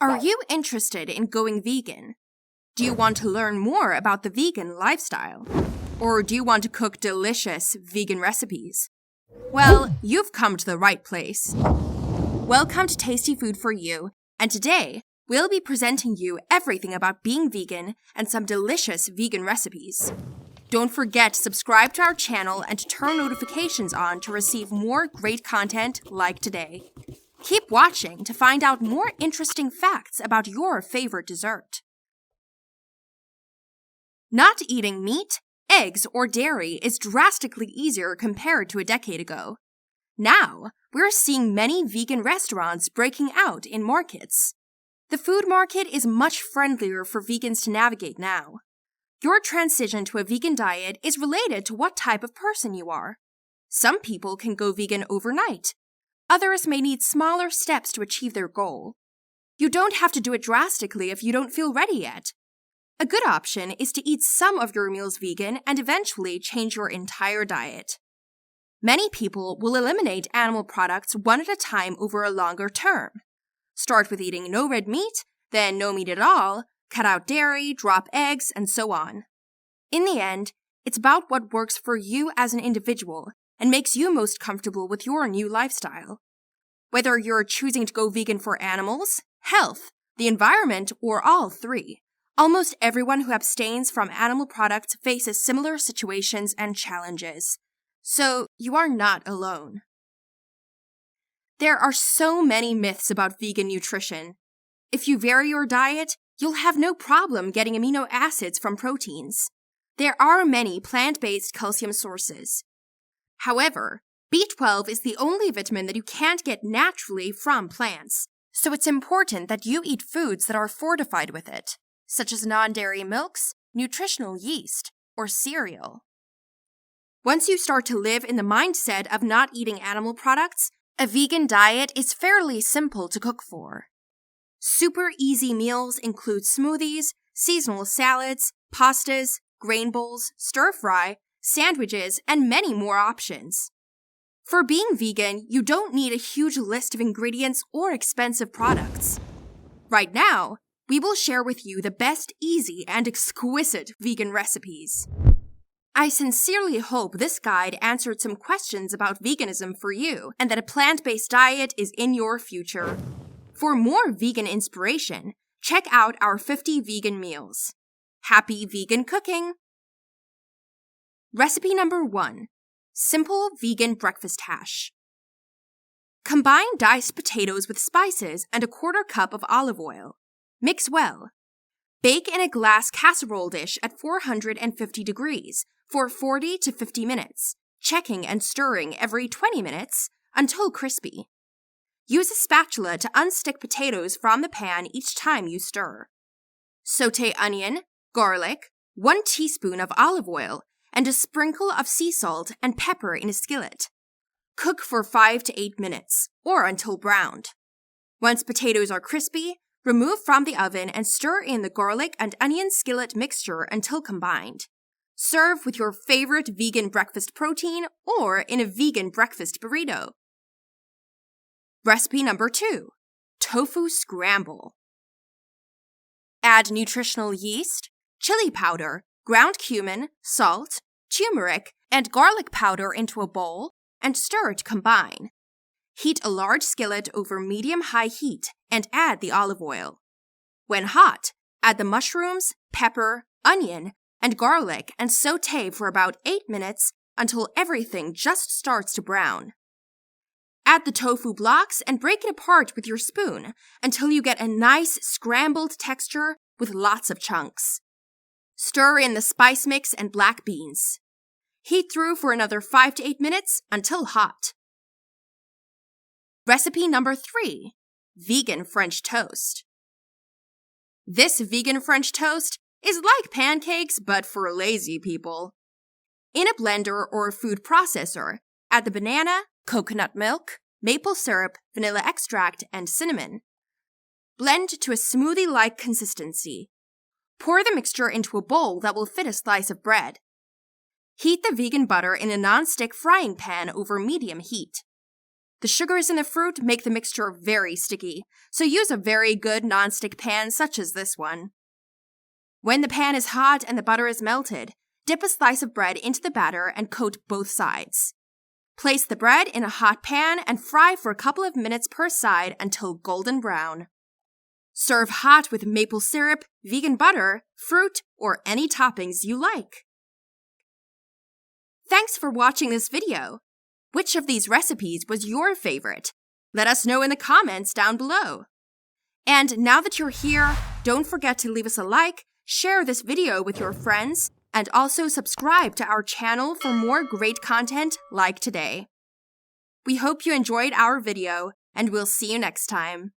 Are you interested in going vegan? Do you want to learn more about the vegan lifestyle? Or do you want to cook delicious vegan recipes? Well, you've come to the right place. Welcome to Tasty Food for You, and today we'll be presenting you everything about being vegan and some delicious vegan recipes. Don't forget to subscribe to our channel and to turn notifications on to receive more great content like today. Keep watching to find out more interesting facts about your favorite dessert. Not eating meat, eggs, or dairy is drastically easier compared to a decade ago. Now, we're seeing many vegan restaurants breaking out in markets. The food market is much friendlier for vegans to navigate now. Your transition to a vegan diet is related to what type of person you are. Some people can go vegan overnight. Others may need smaller steps to achieve their goal. You don't have to do it drastically if you don't feel ready yet. A good option is to eat some of your meals vegan and eventually change your entire diet. Many people will eliminate animal products one at a time over a longer term. Start with eating no red meat, then no meat at all, cut out dairy, drop eggs, and so on. In the end, it's about what works for you as an individual and makes you most comfortable with your new lifestyle. Whether you're choosing to go vegan for animals, health, the environment, or all three, almost everyone who abstains from animal products faces similar situations and challenges. So you are not alone. There are so many myths about vegan nutrition. If you vary your diet, you'll have no problem getting amino acids from proteins. There are many plant-based calcium sources. However, B12 is the only vitamin that you can't get naturally from plants, so it's important that you eat foods that are fortified with it, such as non-dairy milks, nutritional yeast, or cereal. Once you start to live in the mindset of not eating animal products, a vegan diet is fairly simple to cook for. Super easy meals include smoothies, seasonal salads, pastas, grain bowls, stir-fry, sandwiches, and many more options. For being vegan, you don't need a huge list of ingredients or expensive products. Right now, we will share with you the best easy and exquisite vegan recipes. I sincerely hope this guide answered some questions about veganism for you and that a plant-based diet is in your future. For more vegan inspiration, check out our 50 vegan meals. Happy vegan cooking! Recipe number 1. Simple vegan breakfast hash. Combine diced potatoes with spices and a 1/4 cup of olive oil. Mix well. Bake in a glass casserole dish at 450 degrees for 40 to 50 minutes, checking and stirring every 20 minutes until crispy. Use a spatula to unstick potatoes from the pan each time you stir. Sauté onion, garlic, 1 teaspoon of olive oil, and a sprinkle of sea salt and pepper in a skillet. Cook for 5 to 8 minutes, or until browned. Once potatoes are crispy, remove from the oven and stir in the garlic and onion skillet mixture until combined. Serve with your favorite vegan breakfast protein or in a vegan breakfast burrito. Recipe number 2. Tofu scramble. Add nutritional yeast, chili powder, ground cumin, salt, turmeric, and garlic powder into a bowl and stir to combine. Heat a large skillet over medium-high heat and add the olive oil. When hot, add the mushrooms, pepper, onion, and garlic and sauté for about 8 minutes until everything just starts to brown. Add the tofu blocks and break it apart with your spoon until you get a nice scrambled texture with lots of chunks. Stir in the spice mix and black beans. Heat through for another 5 to 8 minutes until hot. Recipe number 3. Vegan French toast. This vegan French toast is like pancakes but for lazy people. In a blender or a food processor, add the banana, coconut milk, maple syrup, vanilla extract, and cinnamon. Blend to a smoothie-like consistency. Pour the mixture into a bowl that will fit a slice of bread. Heat the vegan butter in a non-stick frying pan over medium heat. The sugars in the fruit make the mixture very sticky, so use a very good nonstick pan such as this one. When the pan is hot and the butter is melted, dip a slice of bread into the batter and coat both sides. Place the bread in a hot pan and fry for a couple of minutes per side until golden brown. Serve hot with maple syrup, vegan butter, fruit, or any toppings you like. Thanks for watching this video. Which of these recipes was your favorite? Let us know in the comments down below. And now that you're here, don't forget to leave us a like, share this video with your friends, and also subscribe to our channel for more great content like today. We hope you enjoyed our video, and we'll see you next time.